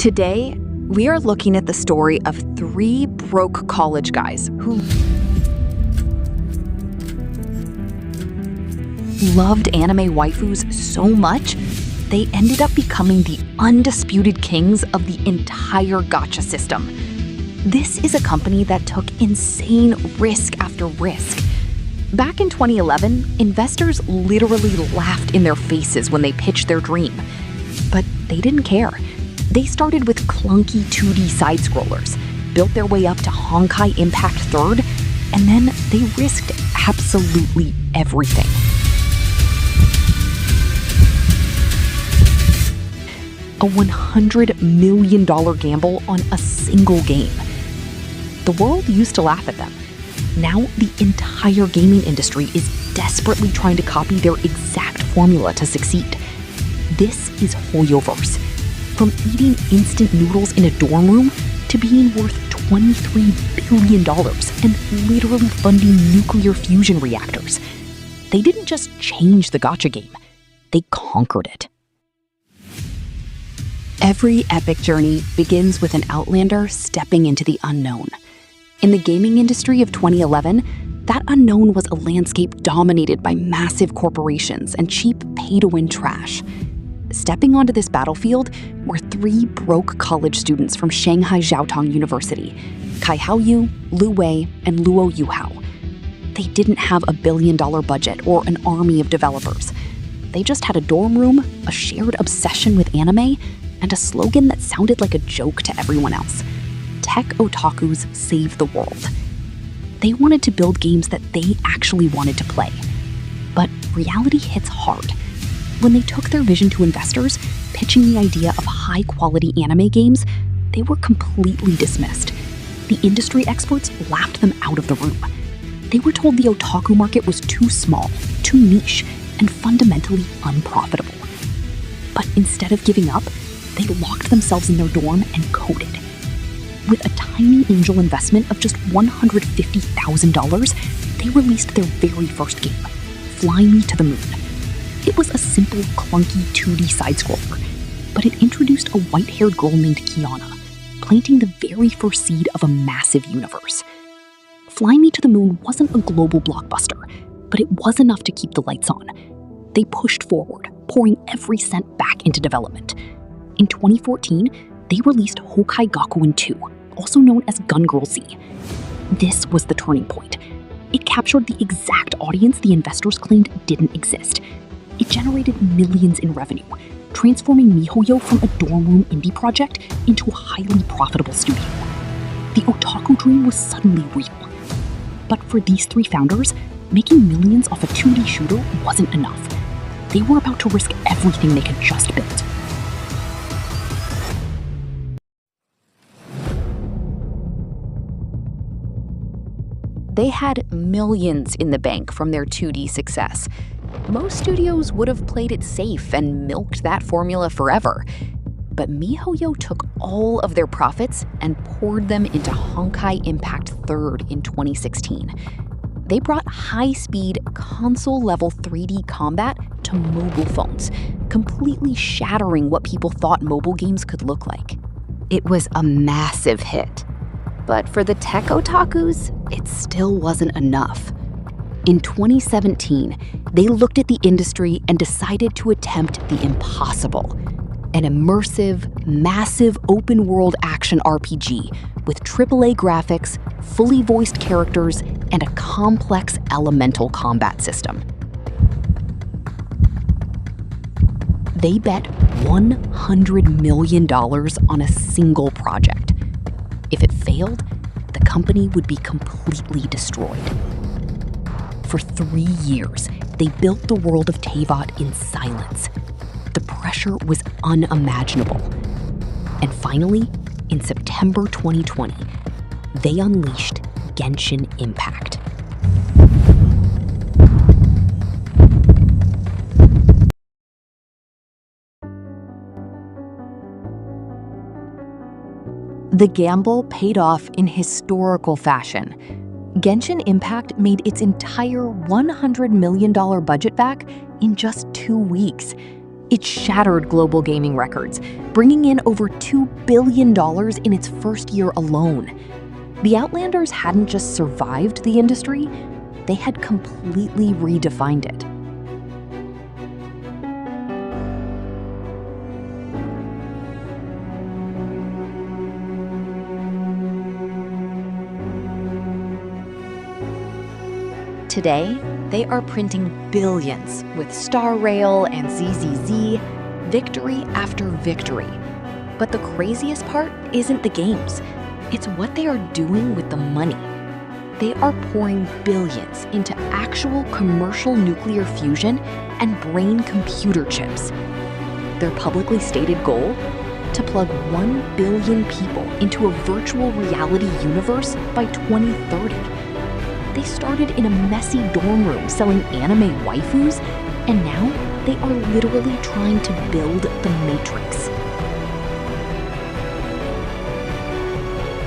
Today, we are looking at the story of three broke college guys who loved anime waifus so much, they ended up becoming the undisputed kings of the entire gacha system. This is a company that took insane risk after risk. Back in 2011, investors literally laughed in their faces when they pitched their dream. But they didn't care. They started with clunky 2D side-scrollers, built their way up to Honkai Impact 3rd, and then they risked absolutely everything. A $100 million gamble on a single game. The world used to laugh at them. Now the entire gaming industry is desperately trying to copy their exact formula to succeed. This is HoYoverse. From eating instant noodles in a dorm room to being worth $23 billion and literally funding nuclear fusion reactors. They didn't just change the gacha game, they conquered it. Every epic journey begins with an Outlander stepping into the unknown. In the gaming industry of 2011, that unknown was a landscape dominated by massive corporations and cheap pay-to-win trash. Stepping onto this battlefield were three broke college students from Shanghai Jiaotong University, Kai Haoyu, Lu Wei, and Luo Yuhao. They didn't have a billion-dollar budget or an army of developers. They just had a dorm room, a shared obsession with anime, and a slogan that sounded like a joke to everyone else. Tech Otakus save the world. They wanted to build games that they actually wanted to play. But reality hits hard. When they took their vision to investors, pitching the idea of high-quality anime games, they were completely dismissed. The industry experts laughed them out of the room. They were told the otaku market was too small, too niche, and fundamentally unprofitable. But instead of giving up, they locked themselves in their dorm and coded. With a tiny angel investment of just $150,000, they released their very first game, Fly Me to the Moon. It was a simple, clunky 2D side-scroller, but it introduced a white-haired girl named Kiana, planting the very first seed of a massive universe. Fly Me to the Moon wasn't a global blockbuster, but it was enough to keep the lights on. They pushed forward, pouring every cent back into development. In 2014, they released Hokkai Gakuen 2, also known as Gun Girl Z. This was the turning point. It captured the exact audience the investors claimed didn't exist. It generated millions in revenue, transforming miHoYo from a dorm room indie project into a highly profitable studio. The otaku dream was suddenly real. But for these three founders, making millions off a 2D shooter wasn't enough. They were about to risk everything they had just built. They had millions in the bank from their 2D success. Most studios would have played it safe and milked that formula forever. But miHoYo took all of their profits and poured them into Honkai Impact 3rd in 2016. They brought high-speed, console-level 3D combat to mobile phones, completely shattering what people thought mobile games could look like. It was a massive hit. But for the tech otakus, it still wasn't enough. In 2017, they looked at the industry and decided to attempt the impossible. An immersive, massive open-world action RPG with AAA graphics, fully voiced characters, and a complex elemental combat system. They bet $100 million on a single project. If it failed, the company would be completely destroyed. For 3 years, they built the world of Teyvat in silence. The pressure was unimaginable. And finally, in September 2020, they unleashed Genshin Impact. The gamble paid off in historical fashion. Genshin Impact made its entire $100 million budget back in just 2 weeks. It shattered global gaming records, bringing in over $2 billion in its first year alone. The Outlanders hadn't just survived the industry, they had completely redefined it. Today, they are printing billions with Star Rail and ZZZ, victory after victory. But the craziest part isn't the games. It's what they are doing with the money. They are pouring billions into actual commercial nuclear fusion and brain computer chips. Their publicly stated goal? To plug 1 billion people into a virtual reality universe by 2030. They started in a messy dorm room selling anime waifus, and now they are literally trying to build the Matrix.